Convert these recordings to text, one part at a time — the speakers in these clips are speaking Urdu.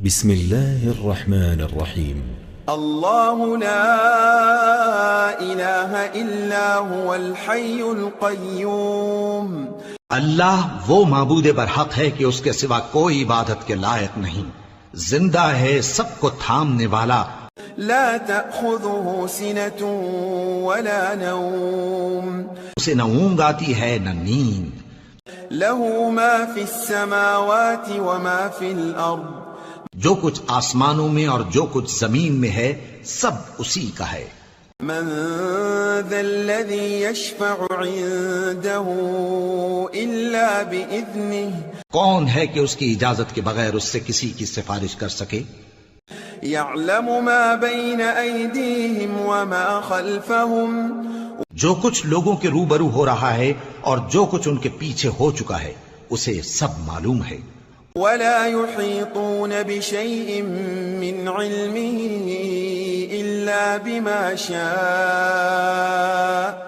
بسم الله الرحمن الرحيم. الله لا إله إلا هو الحي القيوم. اللہ وہ معبود برحق ہے کہ اس کے سوا کوئی عبادت کے لائق نہیں، زندہ ہے، سب کو تھامنے والا، لا تأخذه سنة ولا نوم. اسے نہ اونگ آتی ہے نہ نیند، له ما في السماوات وما في الأرض. جو کچھ آسمانوں میں اور جو کچھ زمین میں ہے سب اسی کا ہے۔ من ذا الذي يشفع عنده إلا بإذنه. کون ہے کہ اس کی اجازت کے بغیر اس سے کسی کی سفارش کر سکے؟ يعلم ما بين أيديهم وما خلفهم. جو کچھ لوگوں کے روبرو ہو رہا ہے اور جو کچھ ان کے پیچھے ہو چکا ہے اسے سب معلوم ہے۔ ولا يحيطون بشيء من علمه إلا بما شاء.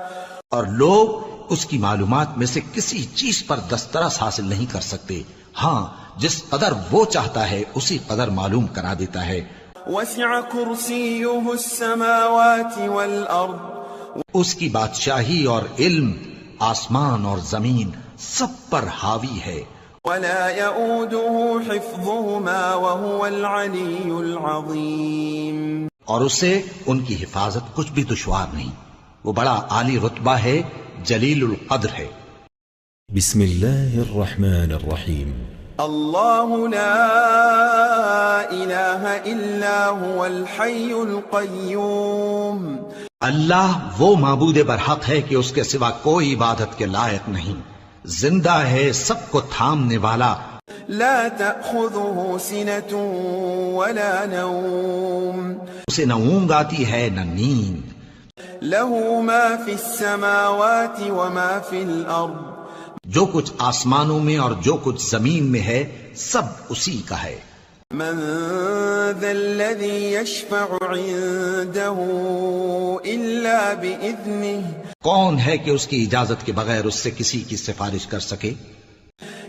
اور لوگ اس کی معلومات میں سے کسی چیز پر دسترس حاصل نہیں کر سکتے، ہاں جس قدر وہ چاہتا ہے اسی قدر معلوم کرا دیتا ہے۔ وسع كرسيه السماوات والأرض. اس کی بادشاہی اور علم آسمان اور زمین سب پر حاوی ہے۔ ولا يؤوده حفظهما وهو العلي العظيم. اور اسے ان کی حفاظت کچھ بھی دشوار نہیں، وہ بڑا عالی رتبہ ہے، جلیل القدر ہے۔ بسم الله الرحمن الرحيم. الله لا إله إلا هو الحي القيوم. اللہ وہ معبود برحق ہے کہ اس کے سوا کوئی عبادت کے لائق نہیں، زندہ ہے، سب کو تھامنے والا، لا تأخذه سنة ولا نوم. اسے نہ اونگ آتی ہے نہ نیند، له ما في السماوات وما في الأرض. جو کچھ آسمانوں میں اور جو کچھ زمین میں ہے سب اسی کا ہے۔ من ذا الذي يشفع عنده إلا بإذنه. کون ہے کہ اس کی اجازت کے بغیر اس سے کسی کی سفارش کر سکے؟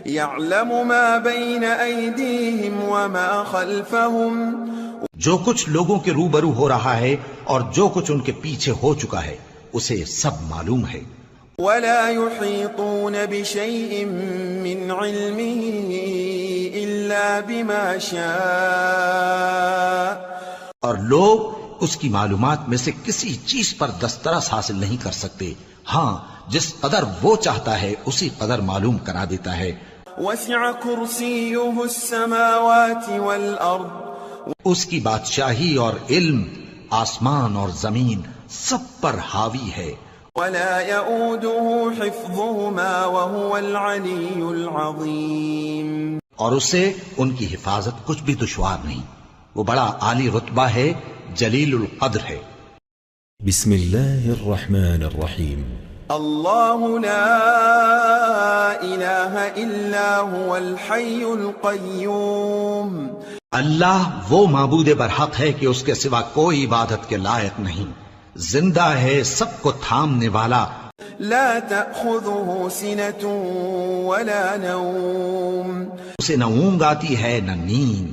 يعلم ما بين أيديهم وما خلفهم. جو کچھ لوگوں کے روبرو ہو رہا ہے اور جو کچھ ان کے پیچھے ہو چکا ہے اسے سب معلوم ہے۔ ولا يحيطون بشيء من علمه إلا بما شاء. اور لوگ اس کی معلومات میں سے کسی چیز پر دسترس حاصل نہیں کر سکتے، ہاں جس قدر وہ چاہتا ہے اسی قدر معلوم کرا دیتا ہے۔ وسع كرسيه السماوات والأرض. اس کی بادشاہی اور علم آسمان اور زمین سب پر حاوی ہے۔ ولا يؤوده حفظهما وهو العلي العظيم. اور اسے ان کی حفاظت کچھ بھی دشوار نہیں، وہ بڑا عالی رتبہ ہے، جلیل القدر ہے۔ بسم الله الرحمن الرحيم. الله لا إله إلا هو الحي القيوم. اللہ وہ معبود برحق ہے کہ اس کے سوا کوئی عبادت کے لائق نہیں، زندہ ہے، سب کو تھامنے والا، لا تأخذه سنة ولا نوم. اسے نہ اونگ آتی ہے نہ نیند،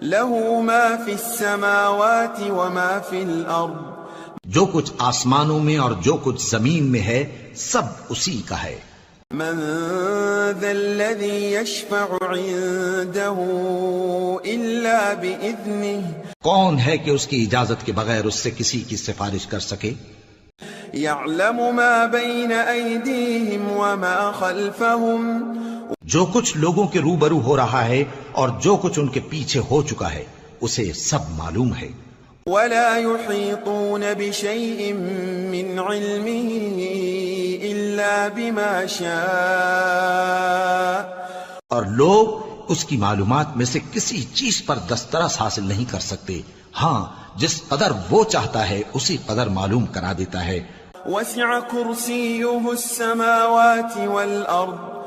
له ما في السماوات وما في الأرض. جو کچھ آسمانوں میں اور جو کچھ زمین میں ہے سب اسی کا ہے۔ من ذا الذي يشفع عنده إلا بإذنه. کون ہے کہ اس کی اجازت کے بغیر اس سے کسی کی سفارش کر سکے؟ يعلم ما بين أيديهم وما خلفهم. جو کچھ لوگوں کے روبرو ہو رہا ہے اور جو کچھ ان کے پیچھے ہو چکا ہے اسے سب معلوم ہے۔ ولا يحيطون بشيء من علمه إلا بما شاء. اور لوگ اس کی معلومات میں سے کسی چیز پر دسترس حاصل نہیں کر سکتے، ہاں جس قدر وہ چاہتا ہے اسی قدر معلوم کرا دیتا ہے۔ وسع كرسيه السماوات والأرض.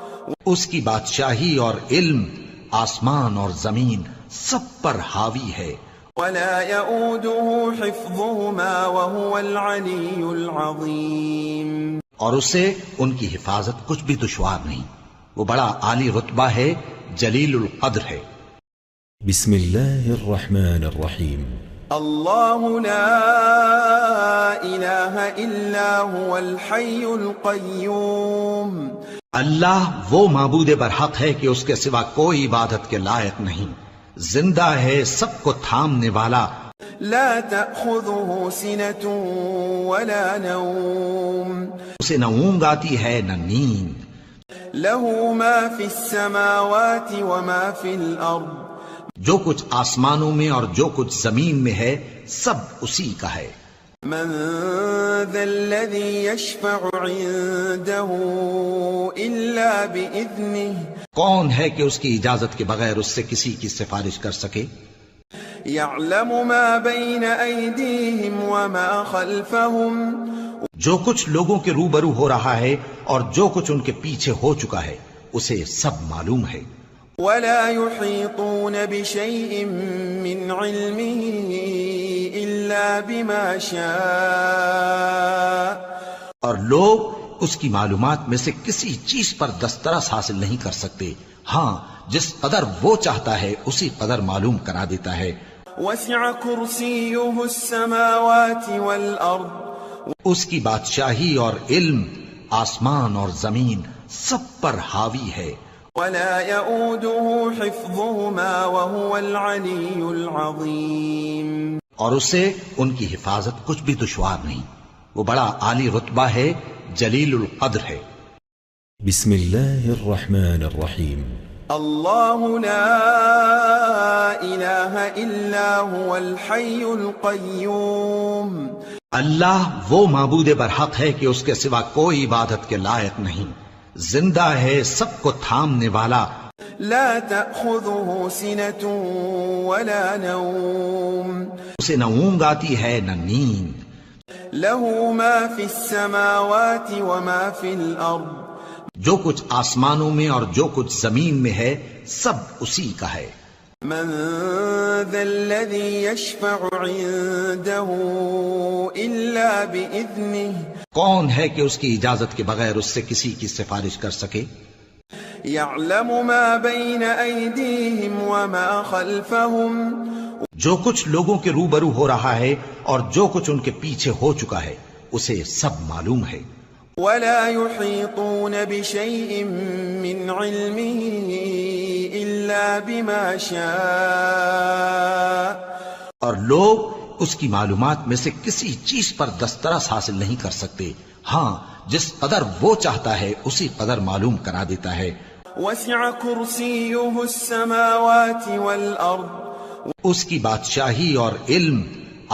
اس کی بادشاہی اور علم آسمان اور زمین سب پر حاوی ہے۔ ولا يؤوده حفظهما وهو العلي العظيم. اور اسے ان کی حفاظت کچھ بھی دشوار نہیں، وہ بڑا عالی رتبہ ہے، جلیل القدر ہے۔ بسم الله الرحمن الرحيم الله لا إله إلا هو الحي القيوم اللہ وہ معبود برحق ہے کہ اس کے سوا کوئی عبادت کے لائق نہیں، زندہ ہے، سب کو تھامنے والا، لا تأخذه سنة ولا نوم اسے نہ اونگ آتی ہے نہ نیند، له ما في السماوات وما في الأرض جو کچھ آسمانوں میں اور جو کچھ زمین میں ہے سب اسی کا ہے۔ من ذا الذي يشفع عنده إلا بإذنه کون ہے کہ اس کی اجازت کے بغیر اس سے کسی کی سفارش کر سکے؟ يعلم ما بين أيديهم وما خلفهم جو کچھ لوگوں کے روبرو ہو رہا ہے اور جو کچھ ان کے پیچھے ہو چکا ہے اسے سب معلوم ہے۔ ولا يحيطون بشيء من علمه إلا بما شاء اور لوگ اس کی معلومات میں سے کسی چیز پر دسترس حاصل نہیں کر سکتے، ہاں جس قدر وہ چاہتا ہے اسی قدر معلوم کرا دیتا ہے۔ وسع كرسيه السماوات والأرض اس کی بادشاہی اور علم آسمان اور زمین سب پر حاوی ہے، ولا يؤوده حفظهما وهو العلي العظيم اور اسے ان کی حفاظت کچھ بھی دشوار نہیں، وہ بڑا عالی رتبہ ہے، جلیل القدر ہے۔ بسم الله الرحمن الرحيم الله لا إله إلا هو الحي القيوم اللہ وہ معبود برحق ہے کہ اس کے سوا کوئی عبادت کے لائق نہیں، زندہ ہے، سب کو تھامنے والا، لا تأخذه سنة ولا نوم اسے نہ اونگ آتی ہے نہ نیند، له ما في السماوات وما في الأرض جو کچھ آسمانوں میں اور جو کچھ زمین میں ہے سب اسی کا ہے۔ من ذا الذي يشفع عنده إلا بإذنه کون ہے کہ اس کی اجازت کے بغیر اس سے کسی کی سفارش کر سکے؟ يعلم ما بين أيديهم وما خلفهم جو کچھ لوگوں کے روبرو ہو رہا ہے اور جو کچھ ان کے پیچھے ہو چکا ہے اسے سب معلوم ہے۔ ولا يحيطون بشيء من علمه إلا بما شاء اور لوگ اس کی معلومات میں سے کسی چیز پر دسترس حاصل نہیں کر سکتے، ہاں جس قدر وہ چاہتا ہے اسی قدر معلوم کرا دیتا ہے۔ وسع كرسيه السماوات والأرض اس کی بادشاہی اور علم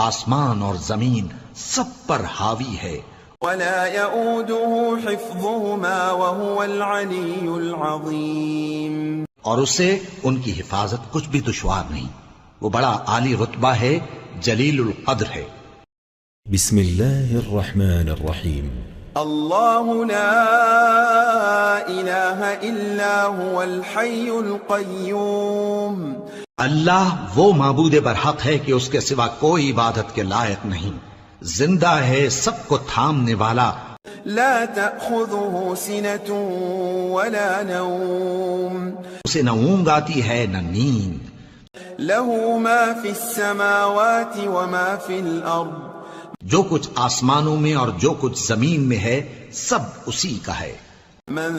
آسمان اور زمین سب پر حاوی ہے، ولا يؤوده حفظهما وهو العلي العظيم اور اسے ان کی حفاظت کچھ بھی دشوار نہیں، وہ بڑا عالی رتبہ ہے، جلیل القدر ہے۔ بسم الله الرحمن الرحيم الله لا إله إلا هو الحي القيوم اللہ وہ معبود برحق ہے کہ اس کے سوا کوئی عبادت کے لائق نہیں، زندہ ہے، سب کو تھامنے والا، لا تأخذه سنة ولا نوم اسے نہ اونگ آتی ہے نہ نیند، له ما في السماوات وما في الأرض جو کچھ آسمانوں میں اور جو کچھ زمین میں ہے سب اسی کا ہے۔ من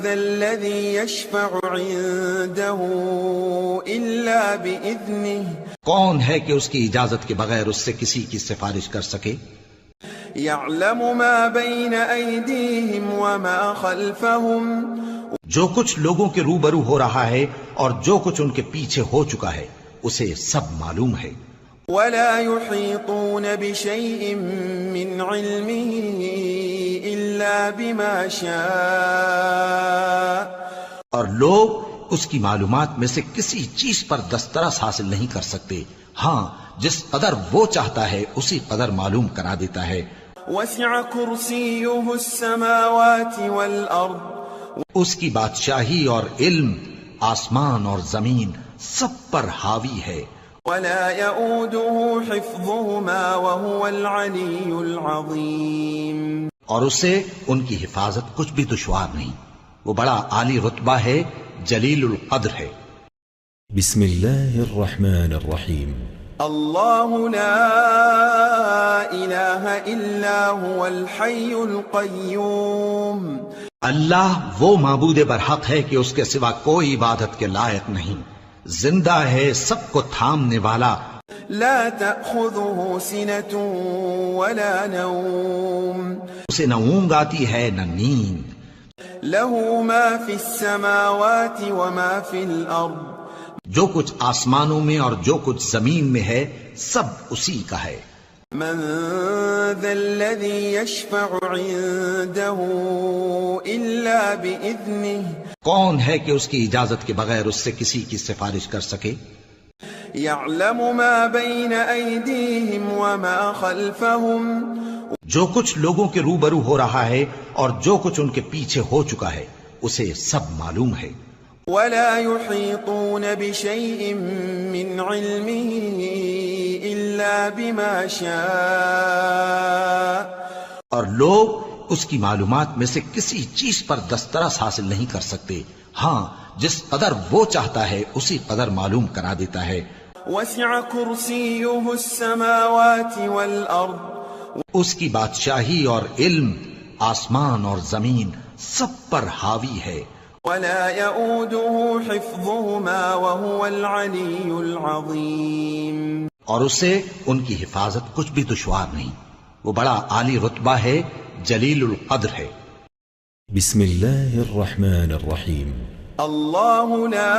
ذا الذي يشفع عنده إلا بإذنه کون ہے کہ اس کی اجازت کے بغیر اس سے کسی کی سفارش کر سکے؟ يعلم ما بين أيديهم وما خلفهم جو کچھ لوگوں کے روبرو ہو رہا ہے اور جو کچھ ان کے پیچھے ہو چکا ہے اسے سب معلوم ہے۔ ولا يحيطون بشيء من علمه إلا بما شاء اور لوگ اس کی معلومات میں سے کسی چیز پر دسترس حاصل نہیں کر سکتے، ہاں جس قدر وہ چاہتا ہے اسی قدر معلوم کرا دیتا ہے۔ وسع كرسيه السماوات والأرض اس کی بادشاہی اور علم آسمان اور زمین سب پر حاوی ہے، ولا يؤوده حفظهما وهو العلي العظيم اور اسے ان کی حفاظت کچھ بھی دشوار نہیں، وہ بڑا عالی رتبہ ہے، جلیل القدر ہے۔ بسم الله الرحمن الرحيم الله لا إله إلا هو الحي القيوم اللہ وہ معبود برحق ہے کہ اس کے سوا کوئی عبادت کے لائق نہیں، زندہ ہے، سب کو تھامنے والا، لا تأخذه سنة ولا نوم اسے نہ اونگ آتی ہے نہ نیند، له ما في السماوات وما في الأرض جو کچھ آسمانوں میں اور جو کچھ زمین میں ہے سب اسی کا ہے۔ من ذا الذي يشفع عنده إلا بإذنه کون ہے کہ اس کی اجازت کے بغیر اس سے کسی کی سفارش کر سکے؟ يعلم ما بين أيديهم وما خلفهم جو کچھ لوگوں کے روبرو ہو رہا ہے اور جو کچھ ان کے پیچھے ہو چکا ہے اسے سب معلوم ہے۔ ولا يحيطون بشيء من علمه إلا بما شاء اور لوگ اس کی معلومات میں سے کسی چیز پر دسترس حاصل نہیں کر سکتے، ہاں جس قدر وہ چاہتا ہے اسی قدر معلوم کرا دیتا ہے۔ وسع كرسيه السماوات والأرض اس کی بادشاہی اور علم آسمان اور زمین سب پر حاوی ہے۔ ولا يؤوده حفظهما وهو العلي العظيم اور اسے ان کی حفاظت کچھ بھی دشوار نہیں، وہ بڑا عالی رتبہ ہے، جلیل القدر ہے۔ بسم الله الرحمن الرحيم الله لا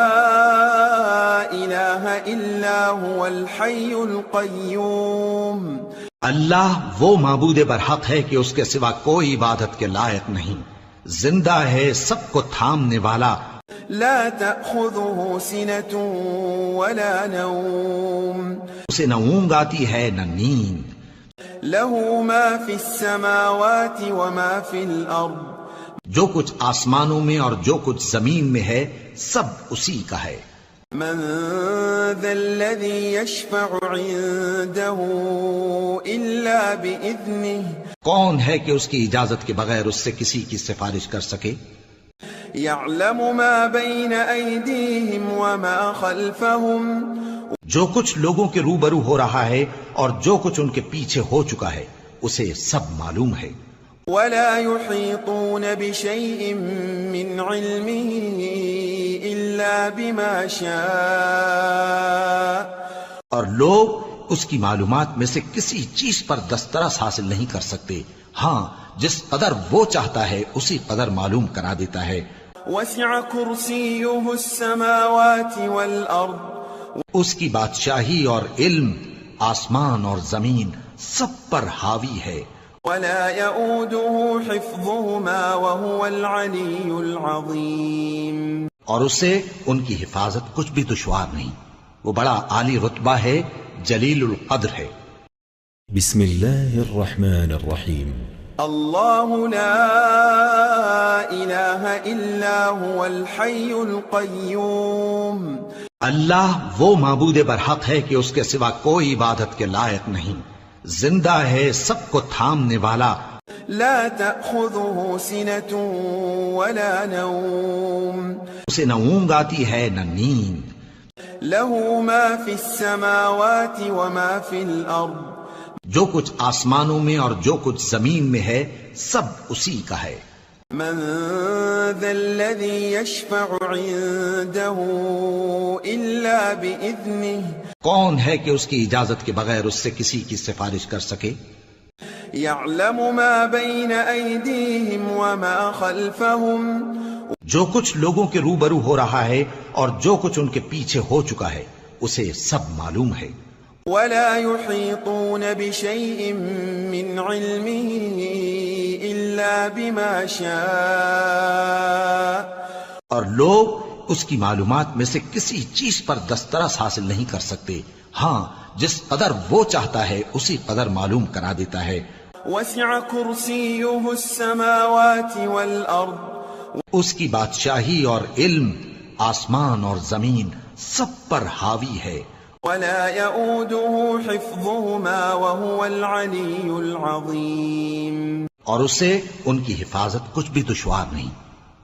إله إلا هو الحي القيوم اللہ وہ معبود برحق ہے کہ اس کے سوا کوئی عبادت کے لائق نہیں، زندہ ہے، سب کو تھامنے والا، لا تأخذه سنة ولا نوم اسے نہ اونگ آتی ہے نہ نیند، له ما في السماوات وما في الأرض جو کچھ آسمانوں میں اور جو کچھ زمین میں ہے سب اسی کا ہے۔ من ذا الذي يشفع عنده إلا بإذنه کون ہے کہ اس کی اجازت کے بغیر اس سے کسی کی سفارش کر سکے؟ يعلم ما بين أيديهم وما خلفهم جو کچھ لوگوں کے روبرو ہو رہا ہے اور جو کچھ ان کے پیچھے ہو چکا ہے اسے سب معلوم ہے۔ ولا يحيطون بشيء من علمه إلا بما شاء اور لوگ اس کی معلومات میں سے کسی چیز پر دسترس حاصل نہیں کر سکتے، ہاں جس قدر وہ چاہتا ہے اسی قدر معلوم کرا دیتا ہے۔ وسع كرسيه السماوات والأرض اس کی بادشاہی اور علم آسمان اور زمین سب پر حاوی ہے۔ ولا يؤوده حفظهما وهو العلي العظيم اور اسے ان کی حفاظت کچھ بھی دشوار نہیں، وہ بڑا عالی رتبہ ہے، جلیل القدر ہے۔ بسم الله الرحمن الرحيم الله لا إله إلا هو الحي القيوم اللہ وہ معبود برحق ہے کہ اس کے سوا کوئی عبادت کے لائق نہیں، زندہ ہے، سب کو تھامنے والا، لا تأخذه سنة ولا نوم اسے نہ اونگ آتی ہے نہ نیند، له ما في السماوات وما في الأرض جو کچھ آسمانوں میں اور جو کچھ زمین میں ہے سب اسی کا ہے۔ من ذا الذي يشفع عنده إلا بإذنه کون ہے کہ اس کی اجازت کے بغیر اس سے کسی کی سفارش کر سکے؟ يعلم ما بين أيديهم وما خلفهم جو کچھ لوگوں کے روبرو ہو رہا ہے اور جو کچھ ان کے پیچھے ہو چکا ہے اسے سب معلوم ہے۔ ولا يحيطون بشيء من علمه إلا بما شاء اور لوگ اس کی معلومات میں سے کسی چیز پر دسترس حاصل نہیں کر سکتے، ہاں جس قدر وہ چاہتا ہے اسی قدر معلوم کرا دیتا ہے۔ وسع كرسيه السماوات والأرض اس کی بادشاہی اور علم آسمان اور زمین سب پر حاوی ہے۔ ولا يؤوده حفظهما وهو العلي العظيم اور اسے ان کی حفاظت کچھ بھی دشوار نہیں،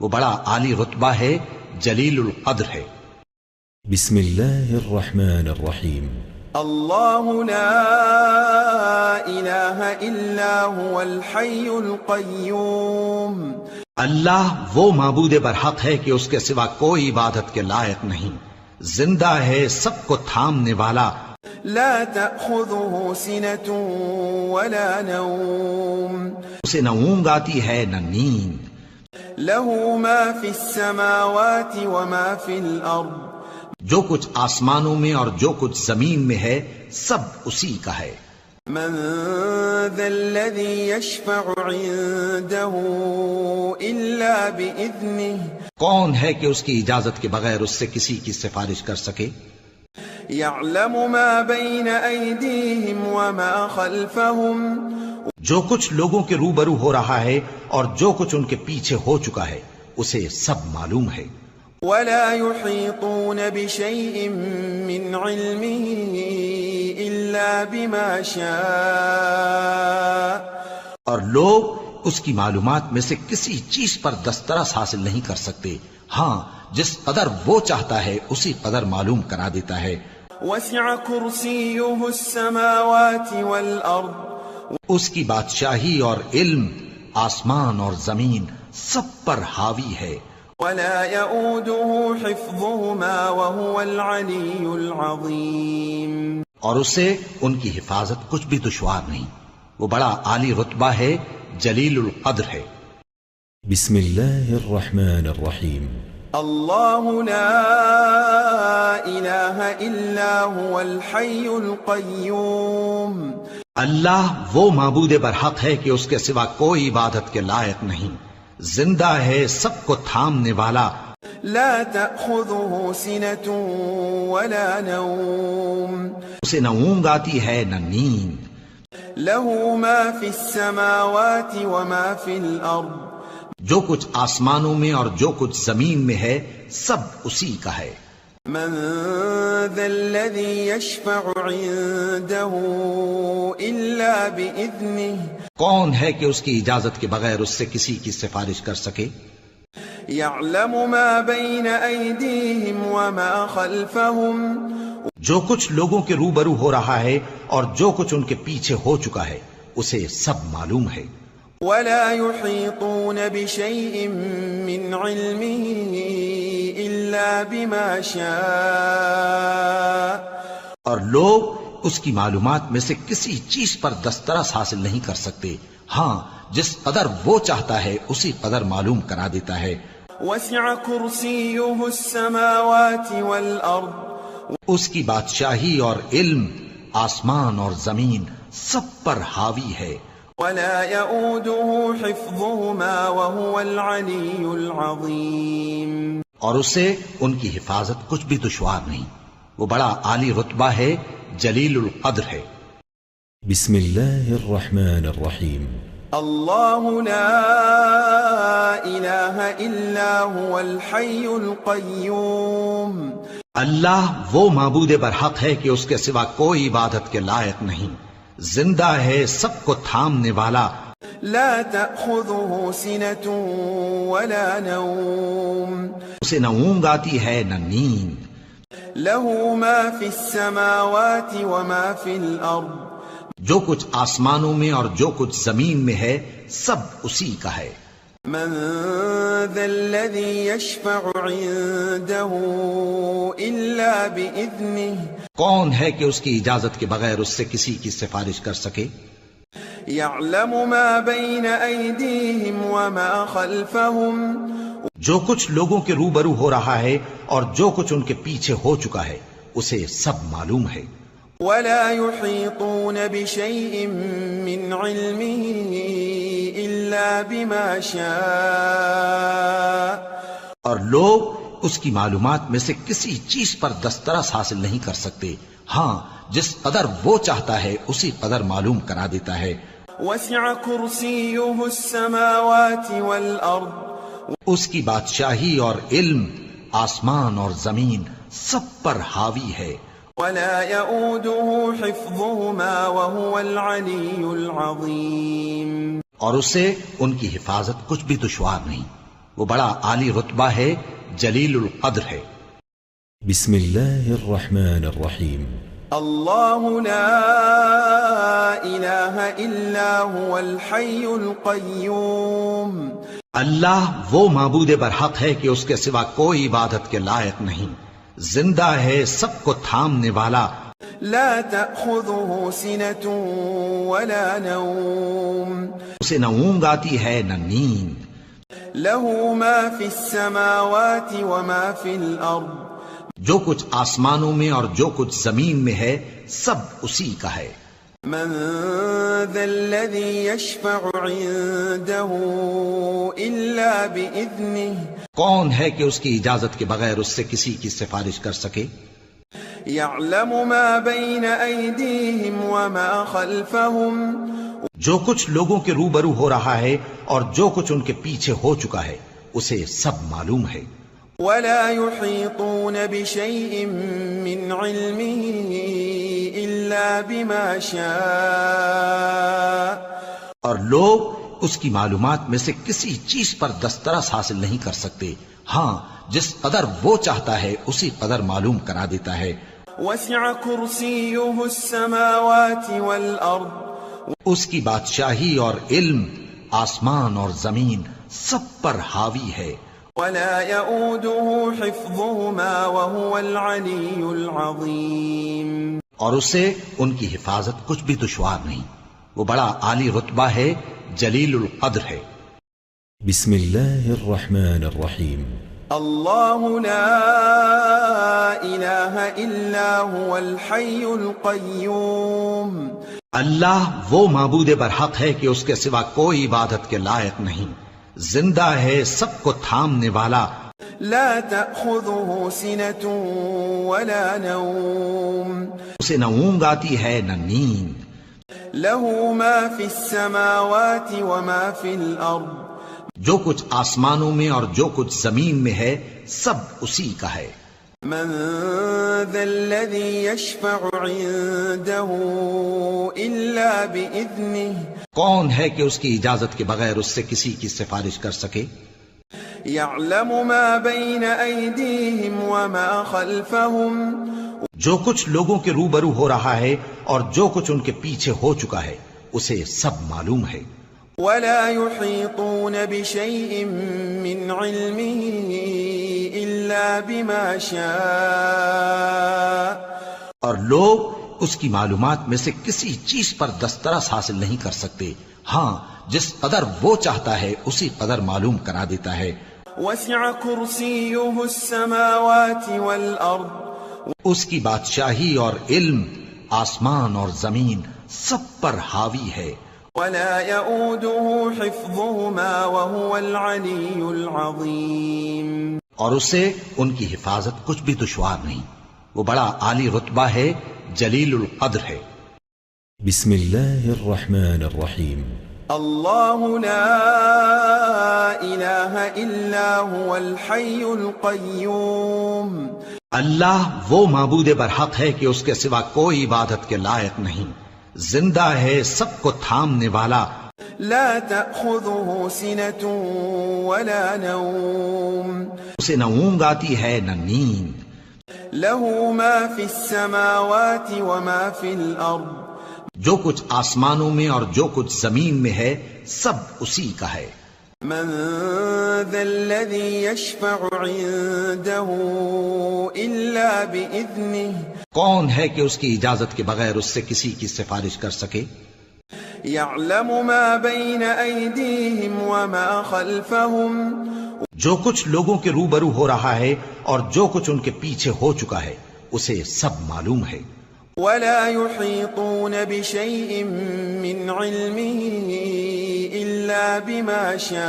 وہ بڑا عالی رتبہ ہے، جلیل القدر ہے۔ بسم الله الرحمن الرحيم. الله لا إله إلا هو الحي القيوم. اللہ وہ معبود برحق ہے کہ اس کے سوا کوئی عبادت کے لائق نہیں، زندہ ہے، سب کو تھامنے والا، لا تأخذه سنة ولا نوم. اسے نہ اونگ آتی ہے نہ نیند، له ما في السماوات وما في الأرض. جو کچھ آسمانوں میں اور جو کچھ زمین میں ہے سب اسی کا ہے۔ من ذا الذي يشفع عنده إلا بإذنه. کون ہے کہ اس کی اجازت کے بغیر اس سے کسی کی سفارش کر سکے؟ يعلم ما بين أيديهم وما خلفهم. جو کچھ لوگوں کے روبرو ہو رہا ہے اور جو کچھ ان کے پیچھے ہو چکا ہے اسے سب معلوم ہے۔ ولا يحيطون بشيء من علمه إلا بما شاء. اور لوگ اس کی معلومات میں سے کسی چیز پر دسترس حاصل نہیں کر سکتے، ہاں جس قدر وہ چاہتا ہے اسی قدر معلوم کرا دیتا ہے۔ وسع كرسيه السماوات والأرض. اس کی بادشاہی اور علم آسمان اور زمین سب پر حاوی ہے۔ ولا يؤوده حفظهما وهو العلي العظيم. اور اسے ان کی حفاظت کچھ بھی دشوار نہیں، وہ بڑا عالی رتبہ ہے، جلیل القدر ہے۔ بسم الله الرحمن الرحيم. الله لا إله إلا هو الحي القيوم. اللہ وہ معبود برحق ہے کہ اس کے سوا کوئی عبادت کے لائق نہیں، زندہ ہے، سب کو تھامنے والا، لا تأخذه سنة ولا نوم. اسے نہ اونگ آتی ہے نہ نیند، له ما في السماوات وما في الأرض. جو کچھ آسمانوں میں اور جو کچھ زمین میں ہے سب اسی کا ہے۔ من ذا الذي يشفع عنده إلا بإذنه. کون ہے کہ اس کی اجازت کے بغیر اس سے کسی کی سفارش کر سکے؟ يعلم ما بين أيديهم وما خلفهم. جو کچھ لوگوں کے روبرو ہو رہا ہے اور جو کچھ ان کے پیچھے ہو چکا ہے اسے سب معلوم ہے۔ ولا يحيطون بشيء من علمه إلا بما شاء. اور لوگ اس کی معلومات میں سے کسی چیز پر دسترس حاصل نہیں کر سکتے، ہاں جس قدر وہ چاہتا ہے اسی قدر معلوم کرا دیتا ہے۔ وسع كرسيه السماوات والأرض. اس کی بادشاہی اور علم آسمان اور زمین سب پر حاوی ہے۔ ولا يؤوده حفظهما وهو العلي العظيم. اور اسے ان کی حفاظت کچھ بھی دشوار نہیں، وہ بڑا عالی رتبہ ہے، جلیل القدر ہے۔ بسم الله الرحمن الرحيم. الله لا إله إلا هو الحي القيوم. اللہ وہ معبود برحق ہے کہ اس کے سوا کوئی عبادت کے لائق نہیں، زندہ ہے، سب کو تھامنے والا، لا تأخذه سنة ولا نوم. اسے نہ اونگ آتی ہے نہ نیند، له ما في السماوات وما في الأرض. جو کچھ آسمانوں میں اور جو کچھ زمین میں ہے سب اسی کا ہے۔ من ذا الذي يشفع عنده إلا بإذنه. کون ہے کہ اس کی اجازت کے بغیر اس سے کسی کی سفارش کر سکے؟ يعلم ما بين أيديهم وما خلفهم. جو کچھ لوگوں کے روبرو ہو رہا ہے اور جو کچھ ان کے پیچھے ہو چکا ہے اسے سب معلوم ہے۔ ولا يحيطون بشيء من علمه إلا بما شاء. اور لوگ اس کی معلومات میں سے کسی چیز پر دسترس حاصل نہیں کر سکتے، ہاں جس قدر وہ چاہتا ہے اسی قدر معلوم کرا دیتا ہے۔ وسع كرسيه السماوات والأرض. اس کی بادشاہی اور علم آسمان اور زمین سب پر حاوی ہے۔ ولا يؤوده حفظهما وهو العلي العظيم. اور اسے ان کی حفاظت کچھ بھی دشوار نہیں، وہ بڑا عالی رتبہ ہے، جلیل القدر ہے۔ بسم الله الرحمن الرحيم. الله لا إله إلا هو الحي القيوم. اللہ وہ معبود برحق ہے کہ اس کے سوا کوئی عبادت کے لائق نہیں، زندہ ہے، سب کو تھامنے والا، لا تأخذه سنة ولا نوم. اسے نہ اونگ آتی ہے نہ نیند، له ما في السماوات وما في الأرض. جو کچھ آسمانوں میں اور جو کچھ زمین میں ہے سب اسی کا ہے۔ من ذا الذي يشفع عنده إلا بإذنه. کون ہے کہ اس کی اجازت کے بغیر اس سے کسی کی سفارش کر سکے؟ يعلم ما بين أيديهم وما خلفهم. جو کچھ لوگوں کے روبرو ہو رہا ہے اور جو کچھ ان کے پیچھے ہو چکا ہے اسے سب معلوم ہے۔ ولا يحيطون بشيء من علمه إلا بما شاء. اور لوگ اس کی معلومات میں سے کسی چیز پر دسترس حاصل نہیں کر سکتے، ہاں جس قدر وہ چاہتا ہے اسی قدر معلوم کرا دیتا ہے۔ وسع كرسيه السماوات والأرض. اس کی بادشاہی اور علم آسمان اور زمین سب پر حاوی ہے۔ ولا يؤوده حفظهما وهو العلي العظيم. اور اسے ان کی حفاظت کچھ بھی دشوار نہیں، وہ بڑا عالی رتبہ ہے، جلیل القدر ہے۔ بسم الله الرحمن الرحيم. الله لا إله إلا هو الحي القيوم. اللہ وہ معبود برحق ہے کہ اس کے سوا کوئی عبادت کے لائق نہیں، زندہ ہے، سب کو تھامنے والا، لا تأخذه سنة ولا نوم. اسے نہ اونگ آتی ہے نہ نیند، له ما في السماوات وما في الأرض. جو کچھ آسمانوں میں اور جو کچھ زمین میں ہے سب اسی کا ہے۔ من ذا الذي يشفع عنده إلا بإذنه. کون ہے کہ اس کی اجازت کے بغیر اس سے کسی کی سفارش کر سکے؟ يعلم ما بين أيديهم وما خلفهم. جو کچھ لوگوں کے روبرو ہو رہا ہے اور جو کچھ ان کے پیچھے ہو چکا ہے اسے سب معلوم ہے۔ ولا يحيطون بشيء من علمه إلا بما شاء. اور لوگ اس کی معلومات میں سے کسی چیز پر دسترس حاصل نہیں کر سکتے، ہاں جس قدر وہ چاہتا ہے اسی قدر معلوم کرا دیتا ہے۔ وسع كرسيه السماوات والأرض. اس کی بادشاہی اور علم آسمان اور زمین سب پر حاوی ہے۔ ولا يؤوده حفظهما وهو العلي العظيم. اور اسے ان کی حفاظت کچھ بھی دشوار نہیں، وہ بڑا عالی رتبہ ہے، جلیل القدر ہے۔ بسم الله الرحمن الرحيم. الله لا إله إلا هو الحي القيوم. اللہ وہ معبود برحق ہے کہ اس کے سوا کوئی عبادت کے لائق نہیں، زندہ ہے، سب کو تھامنے والا، لا تأخذه سنة ولا نوم. اسے نہ اونگ آتی ہے نہ نیند، له ما في السماوات وما في الأرض. جو کچھ آسمانوں میں اور جو کچھ زمین میں ہے سب اسی کا ہے۔ من ذا الذي يشفع عنده إلا بإذنه. کون ہے کہ اس کی اجازت کے بغیر اس سے کسی کی سفارش کر سکے؟ يعلم ما بين أيديهم وما خلفهم. جو کچھ لوگوں کے روبرو ہو رہا ہے اور جو کچھ ان کے پیچھے ہو چکا ہے اسے سب معلوم ہے۔ ولا يحيطون بشيء من علمه إلا بما شاء.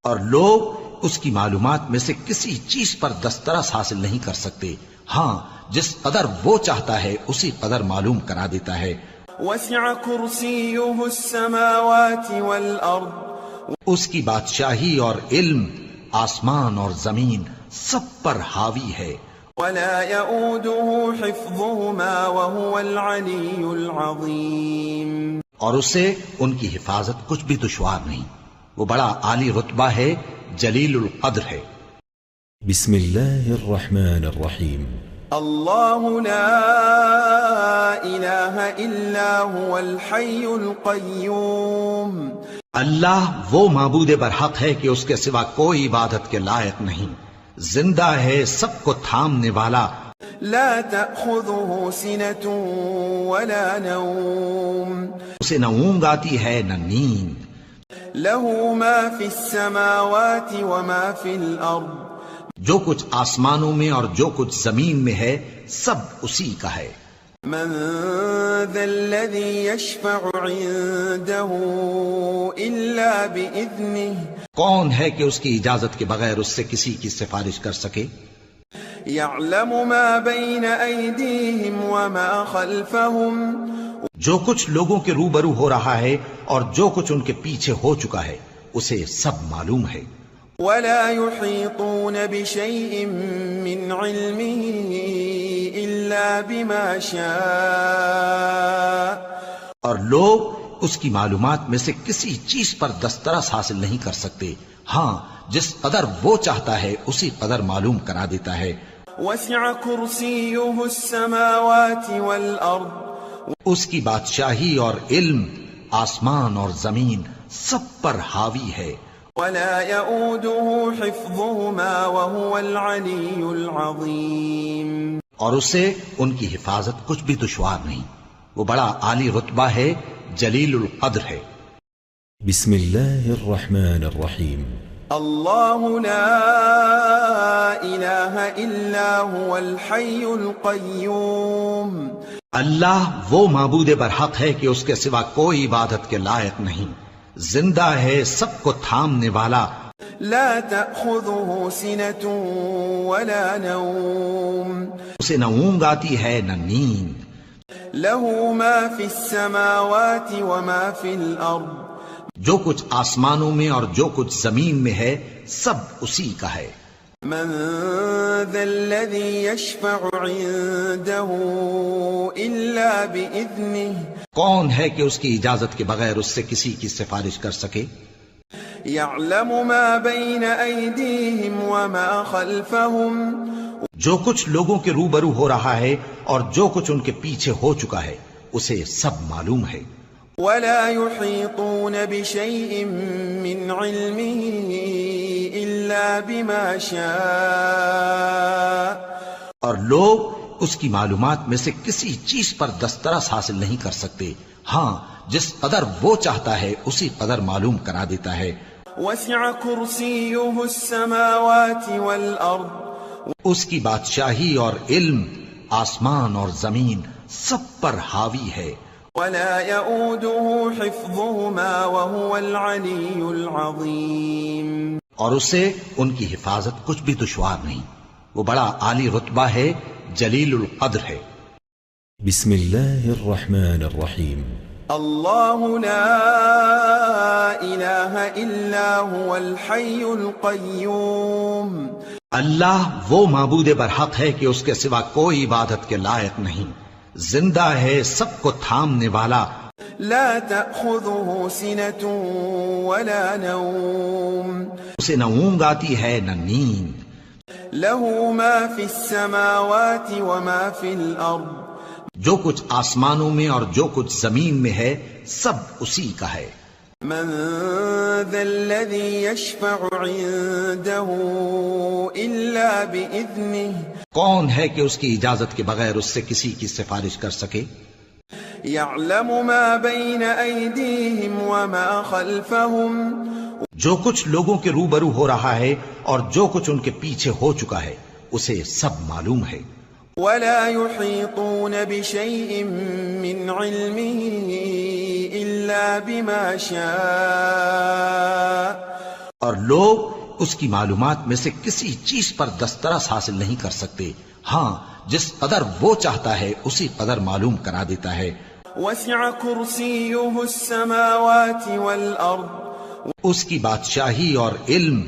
اور لوگ اس کی معلومات میں سے کسی چیز پر دسترس حاصل نہیں کر سکتے، ہاں جس قدر وہ چاہتا ہے اسی قدر معلوم کرا دیتا ہے۔ وسع كرسيه السماوات والأرض. اس کی بادشاہی اور علم آسمان اور زمین سب پر حاوی ہے۔ ولا يؤوده حفظهما وهو العلي العظيم. اور اسے ان کی حفاظت کچھ بھی دشوار نہیں، وہ بڑا عالی رتبہ ہے، جلیل القدر ہے۔ بسم الله الرحمن الرحيم الله لا إله إلا هو الحي القيوم اللہ وہ معبود برحق ہے کہ اس کے سوا کوئی عبادت کے لائق نہیں، زندہ ہے، سب کو تھامنے والا، لا تأخذه سنة ولا نوم اسے نہ اونگ آتی ہے نہ نیند، له ما في السماوات وما في الأرض جو کچھ آسمانوں میں اور جو کچھ زمین میں ہے سب اسی کا ہے۔ من ذا الذي يشفع عنده إلا بإذنه کون ہے کہ اس کی اجازت کے بغیر اس سے کسی کی سفارش کر سکے؟ يعلم ما بين أيديهم وما خلفهم جو کچھ لوگوں کے روبرو ہو رہا ہے اور جو کچھ ان کے پیچھے ہو چکا ہے اسے سب معلوم ہے۔ ولا يحيطون بشيء من علمه إلا بما شاء اور لوگ اس کی معلومات میں سے کسی چیز پر دسترس حاصل نہیں کر سکتے، ہاں جس قدر وہ چاہتا ہے اسی قدر معلوم کرا دیتا ہے۔ وسع كرسيه السماوات والأرض اس کی بادشاہی اور علم آسمان اور زمین سب پر حاوی ہے۔ ولا يؤوده حفظهما وهو العلي العظيم اور اسے ان کی حفاظت کچھ بھی دشوار نہیں، وہ بڑا عالی رتبہ ہے، جلیل القدر ہے۔ بسم الله الرحمن الرحيم الله لا إله إلا هو الحي القيوم اللہ وہ معبود برحق ہے کہ اس کے سوا کوئی عبادت کے لائق نہیں، زندہ ہے، سب کو تھامنے والا، لا تأخذه سنة ولا نوم اسے نہ اونگ آتی ہے نہ نیند، له ما في السماوات وما في الأرض جو کچھ آسمانوں میں اور جو کچھ زمین میں ہے سب اسی کا ہے۔ من ذا الذي يشفع عنده إلا بإذنه کون ہے کہ اس کی اجازت کے بغیر اس سے کسی کی سفارش کر سکے؟ يعلم ما بين أيديهم وما خلفهم جو کچھ لوگوں کے روبرو ہو رہا ہے اور جو کچھ ان کے پیچھے ہو چکا ہے اسے سب معلوم ہے۔ ولا يحيطون بشيء من علمه إلا بما شاء اور لوگ اس کی معلومات میں سے کسی چیز پر دسترس حاصل نہیں کر سکتے، ہاں جس قدر وہ چاہتا ہے اسی قدر معلوم کرا دیتا ہے۔ وسع كرسيه السماوات والأرض اس کی بادشاہی اور علم آسمان اور زمین سب پر حاوی ہے۔ ولا يؤوده حفظهما وهو العلي العظيم اور اسے ان کی حفاظت کچھ بھی دشوار نہیں، وہ بڑا عالی رتبہ ہے، جلیل القدر ہے۔ بسم الله الرحمن الرحيم الله لا إله إلا هو الحي القيوم اللہ وہ معبود برحق ہے کہ اس کے سوا کوئی عبادت کے لائق نہیں، زندہ ہے، سب کو تھامنے والا، لا تأخذه سنة ولا نوم اسے نہ اونگ آتی ہے نہ نیند، له ما في السماوات وما في الأرض جو کچھ آسمانوں میں اور جو کچھ زمین میں ہے سب اسی کا ہے۔ من ذا الذي يشفع عنده إلا بإذنه کون ہے کہ اس کی اجازت کے بغیر اس سے کسی کی سفارش کر سکے؟ يعلم ما بين أيديهم وما خلفهم جو کچھ لوگوں کے روبرو ہو رہا ہے اور جو کچھ ان کے پیچھے ہو چکا ہے اسے سب معلوم ہے۔ ولا يحيطون بشيء من علمه إلا بما شاء اور لوگ اس کی معلومات میں سے کسی چیز پر دسترس حاصل نہیں کر سکتے، ہاں جس قدر وہ چاہتا ہے اسی قدر معلوم کرا دیتا ہے۔ وسع كرسيه السماوات والأرض اس کی بادشاہی اور علم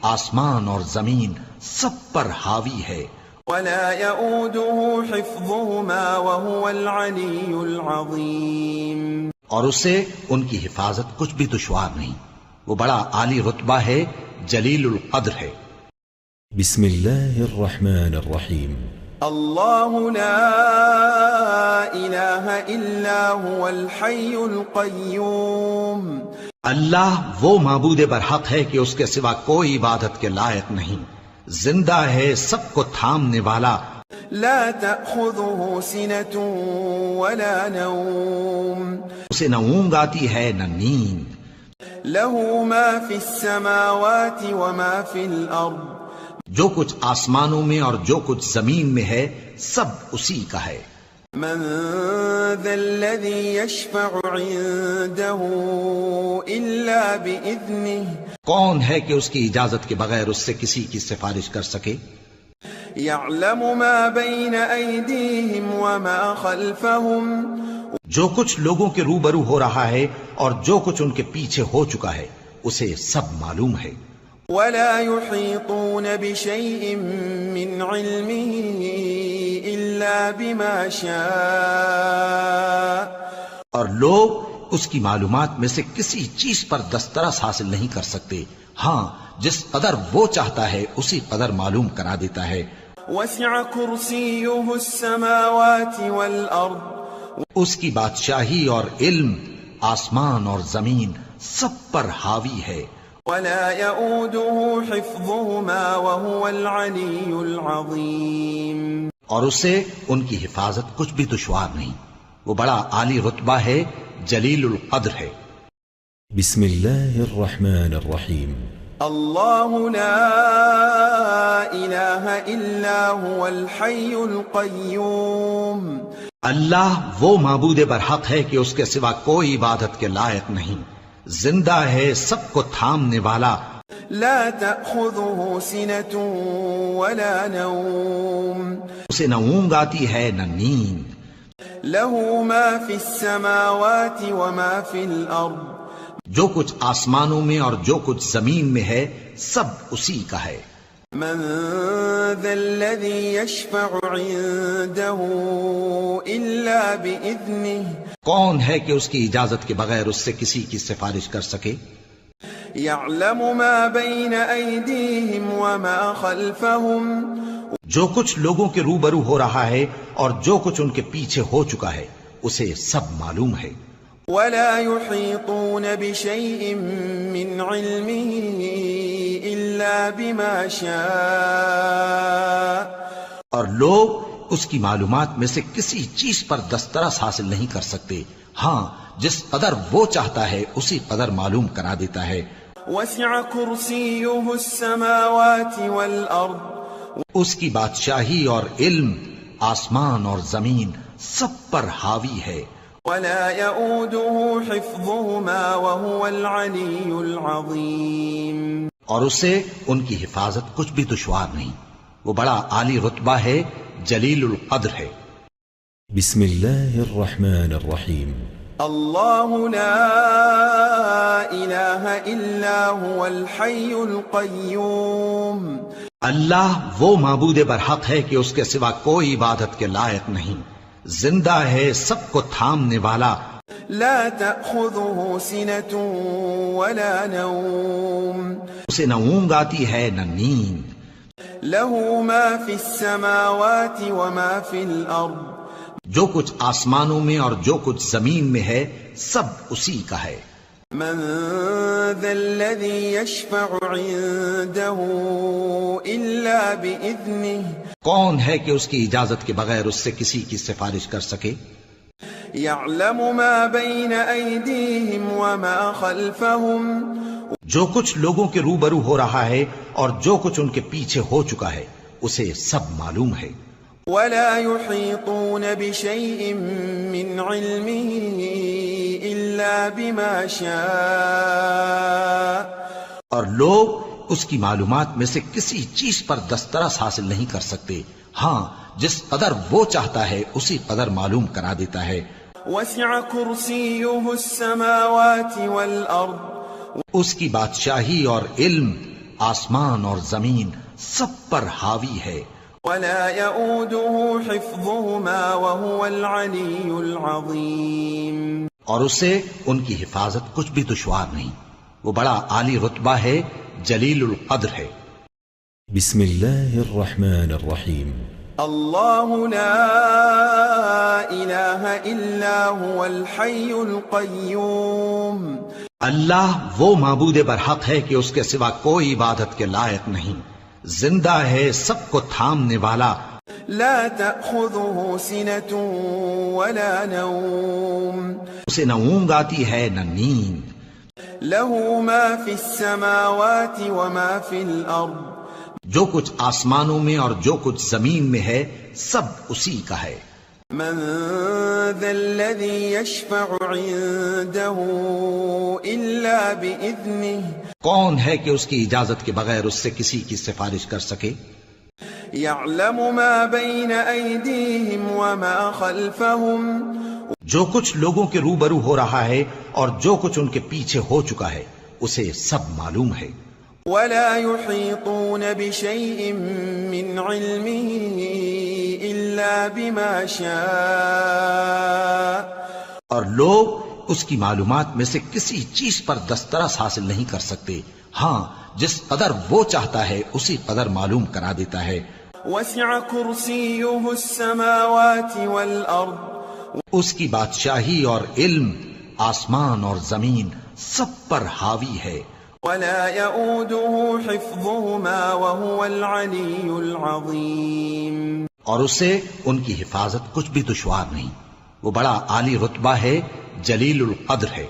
آسمان اور زمین سب پر حاوی ہے۔ ولا يؤوده حفظهما وهو العلي العظيم اور اسے ان کی حفاظت کچھ بھی دشوار نہیں، وہ بڑا عالی رتبہ ہے، جلیل القدر ہے۔ بسم الله الرحمن الرحيم الله لا إله إلا هو الحي القيوم اللہ وہ معبود برحق ہے کہ اس کے سوا کوئی عبادت کے لائق نہیں، زندہ ہے، سب کو تھامنے والا، لا تأخذه سنة ولا نوم اسے نہ اونگ آتی ہے نہ نیند، له ما في السماوات وما في الأرض جو کچھ آسمانوں میں اور جو کچھ زمین میں ہے سب اسی کا ہے۔ من ذا الذي يشفع عنده إلا بإذنه کون ہے کہ اس کی اجازت کے بغیر اس سے کسی کی سفارش کر سکے؟ يعلم ما بين أيديهم وما خلفهم جو کچھ لوگوں کے روبرو ہو رہا ہے اور جو کچھ ان کے پیچھے ہو چکا ہے اسے سب معلوم ہے۔ ولا يحيطون بشيء من علمه إلا بما شاء اور لوگ اس کی معلومات میں سے کسی چیز پر دسترس حاصل نہیں کر سکتے، ہاں جس قدر وہ چاہتا ہے اسی قدر معلوم کرا دیتا ہے۔ وسع كرسيه السماوات والأرض اس کی بادشاہی اور علم آسمان اور زمین سب پر حاوی ہے، ولا يؤوده حفظهما وهو العلي العظيم اور اسے ان کی حفاظت کچھ بھی دشوار نہیں، وہ بڑا عالی رتبہ ہے، جلیل القدر ہے۔ بسم الله الرحمن الرحيم الله لا إله إلا هو الحي القيوم اللہ وہ معبود برحق ہے کہ اس کے سوا کوئی عبادت کے لائق نہیں، زندہ ہے، سب کو تھامنے والا، لا تأخذه سنة ولا نوم اسے نہ اونگ آتی ہے نہ نیند، له ما في السماوات وما في الأرض جو کچھ آسمانوں میں اور جو کچھ زمین میں ہے سب اسی کا ہے۔ من ذا الذي يشفع عنده إلا بإذنه کون ہے کہ اس کی اجازت کے بغیر اس سے کسی کی سفارش کر سکے؟ يعلم ما بين أيديهم وما خلفهم جو کچھ لوگوں کے روبرو ہو رہا ہے اور جو کچھ ان کے پیچھے ہو چکا ہے اسے سب معلوم ہے۔ ولا يحيطون بشيء من علمه إلا بما شاء اور لوگ اس کی معلومات میں سے کسی چیز پر دسترس حاصل نہیں کر سکتے، ہاں جس قدر وہ چاہتا ہے اسی قدر معلوم کرا دیتا ہے۔ وسع كرسيه السماوات والأرض اس کی بادشاہی اور علم آسمان اور زمین سب پر حاوی ہے، ولا يؤوده حفظهما وهو العلي العظيم اور اسے ان کی حفاظت کچھ بھی دشوار نہیں، وہ بڑا عالی رتبہ ہے، جلیل القدر ہے۔ بسم الله الرحمن الرحيم الله لا إله إلا هو الحي القيوم اللہ وہ معبود برحق ہے کہ اس کے سوا کوئی عبادت کے لائق نہیں، زندہ ہے، سب کو تھامنے والا، لا تأخذه سنة ولا نوم اسے نہ اونگ آتی ہے نہ نیند، له ما في السماوات وما في الأرض جو کچھ آسمانوں میں اور جو کچھ زمین میں ہے سب اسی کا ہے۔ من ذا الذي يشفع عنده إلا بإذنه کون ہے کہ اس کی اجازت کے بغیر اس سے کسی کی سفارش کر سکے؟ يعلم ما بين أيديهم وما خلفهم جو کچھ لوگوں کے روبرو ہو رہا ہے اور جو کچھ ان کے پیچھے ہو چکا ہے اسے سب معلوم ہے۔ ولا يحيطون بشيء من علمه إلا بما شاء اور لوگ اس کی معلومات میں سے کسی چیز پر دسترس حاصل نہیں کر سکتے، ہاں جس قدر وہ چاہتا ہے اسی قدر معلوم کرا دیتا ہے۔ وسع كرسيه السماوات والأرض اس کی بادشاہی اور علم آسمان اور زمین سب پر حاوی ہے، ولا يؤوده حفظهما وهو العلي العظيم اور اسے ان کی حفاظت کچھ بھی دشوار نہیں، وہ بڑا عالی رتبہ ہے، جلیل القدر ہے۔ بسم الله الرحمن الرحيم. الله لا إله إلا هو الحي القيوم. اللہ وہ معبود برحق ہے کہ اس کے سوا کوئی عبادت کے لائق نہیں، زندہ ہے، سب کو تھامنے والا، لا تأخذه سنة ولا نوم. اسے نہ اونگ آتی ہے نہ نیند، له ما في السماوات وما في الأرض. جو کچھ آسمانوں میں اور جو کچھ زمین میں ہے سب اسی کا ہے۔ من ذا الذي يشفع عنده إلا بإذنه. کون ہے کہ اس کی اجازت کے بغیر اس سے کسی کی سفارش کر سکے؟ يعلم ما بين أيديهم وما خلفهم. جو کچھ لوگوں کے روبرو ہو رہا ہے اور جو کچھ ان کے پیچھے ہو چکا ہے اسے سب معلوم ہے۔ ولا يحيطون بشيء من علمه إلا بما شاء. اور لوگ اس کی معلومات میں سے کسی چیز پر دسترس حاصل نہیں کر سکتے، ہاں جس قدر وہ چاہتا ہے اسی قدر معلوم کرا دیتا ہے۔ وسع كرسيه السماوات والأرض. اس کی بادشاہی اور علم آسمان اور زمین سب پر حاوی ہے۔ ولا يؤوده حفظهما وهو العلي العظيم. اور اسے ان کی حفاظت کچھ بھی دشوار نہیں، وہ بڑا عالی رتبہ ہے، جلیل القدر ہے۔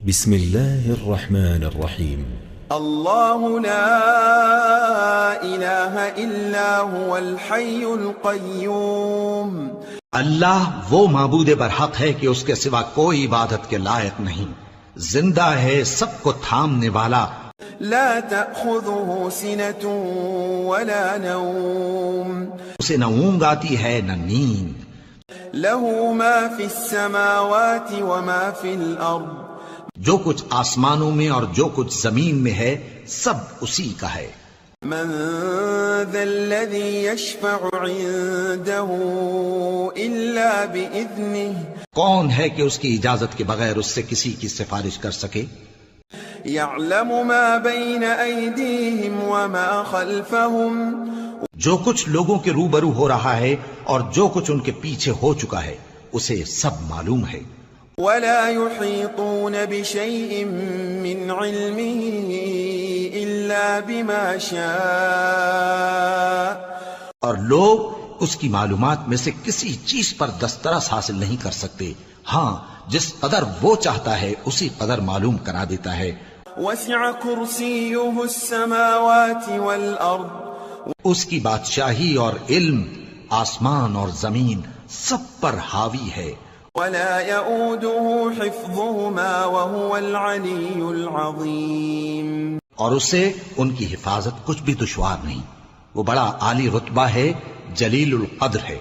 بسم الله الرحمن الرحيم. الله لا إله إلا هو الحي القيوم. اللہ وہ معبود برحق ہے کہ اس کے سوا کوئی عبادت کے لائق نہیں، زندہ ہے، سب کو تھامنے والا، لا تأخذه سنة ولا نوم. اسے نہ اونگ آتی ہے نہ نیند، له ما في السماوات وما في الأرض. جو کچھ آسمانوں میں اور جو کچھ زمین میں ہے سب اسی کا ہے۔ من ذا الذي يشفع عنده إلا بإذنه. کون ہے کہ اس کی اجازت کے بغیر اس سے کسی کی سفارش کر سکے؟ يعلم ما بين أيديهم وما خلفهم. جو کچھ لوگوں کے روبرو ہو رہا ہے اور جو کچھ ان کے پیچھے ہو چکا ہے اسے سب معلوم ہے۔ ولا يحيطون بشيء من علمه إلا بما شاء. اور لوگ اس کی معلومات میں سے کسی چیز پر دسترس حاصل نہیں کر سکتے، ہاں جس قدر وہ چاہتا ہے اسی قدر معلوم کرا دیتا ہے۔ وسع كرسيه السماوات والأرض. اس کی بادشاہی اور علم آسمان اور زمین سب پر حاوی ہے۔ ولا يؤوده حفظهما وهو العلي العظيم. اور اسے ان کی حفاظت کچھ بھی دشوار نہیں، وہ بڑا عالی رتبہ ہے، جلیل القدر ہے۔